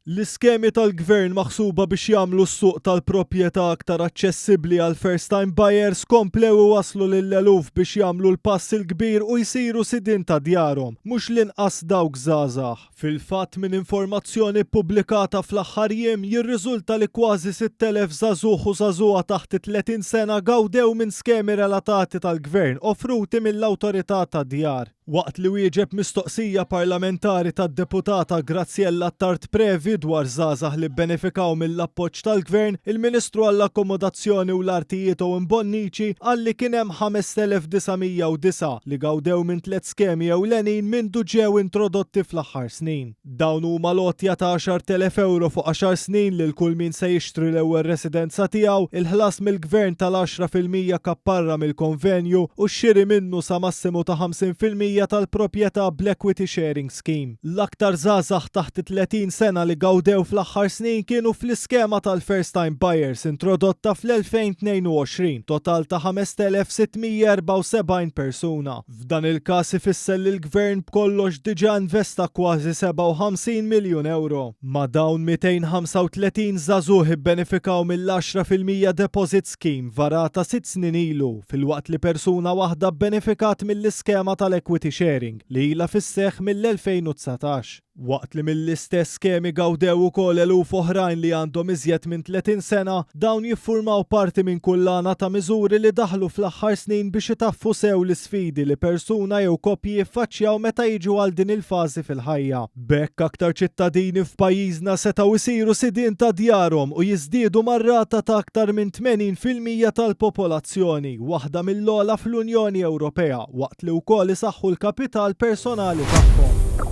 L-iskemi tal-gvern maħsuba biex jagħmlu s-suq tal-proprjetà aktar aċċessibbli għal first-time buyers komplew waslu lill-eluf biex jagħmlu l-pass il-kbir u jsiru sidin ta' djarhom, mhux l-inqas dawk żgħażagħ. Fil-fatt minn informazzjoni ppubblikata fl-aħħar jiem jirriżulta li kważi 6,000 żagħżugħ u żagħżugħa taħt 30 sena gawdew minn skemi relatati tal-gvern offruti mill-awtorità tad-djar. Waqt li wieġeb mistoqsija parlamentari tad-deputata Graziella Tart Previ dwar żgħażagħ li bbenefikaw mill-appoġġ tal-gvern, il-Ministru għall-Akkomodazzjoni u l-Artijiet Owen Bonnici qal li kien hemm 5,909 li gawdew minn 3 skemi ewlenin mindu ġew introdotti fl-aħħar snin. Dawn huma lotja ta' 10,000 euro fuq 10 snin lil kull min se jixtri l-ewwel residenza tiegħu, il-ħlas mill-gvern tal-10% kapparra mill-konvenju u x-xiri minnu sa massimu ta' 50% tal-proprjetà bl-Equity Sharing Scheme. L-aktar żgħażagħ taħt 30 sena li gawdew fl-aħħar snin kienu fl-iskema tal-First Time Buyers introdotta fl-2022, total ta' 5,674 persuna. F'dan il-każ ifisser li l-gvern b'kollox diġà investa kważi 57 miljun euro. Ma dawn 235 żagħżugħ ibbenefikaw mill-10% Deposit Scheme varata 6 snin ilu, filwaqt li persuna waħda bbenefikat mill-iskema tal-Equity Sharing li ilha fis-seħħ mill-2019. Waqt li mill-istess skemi gawdew ukoll eluf oħrajn li għandhom iżjed minn 30 sena, dawn jiffurmaw parti minn kullana ta' miżuri li daħlu fl-aħħar snin biex itaffu sew l-isfidi li persuna jew koppji jiffaċċjaw meta jiġu għal din il-fażi fil-ħajja. B'hekk aktar ċittadini f'pajjiżna setgħu jsiru sidien ta' djarhom u jiżdiedu mar-rata ta' aktar minn 80% tal-popolazzjoni, waħda mill-ogħla fl-Unjoni Ewropea, waqt li wkoll isaħħu l-kapital personali tagħhom.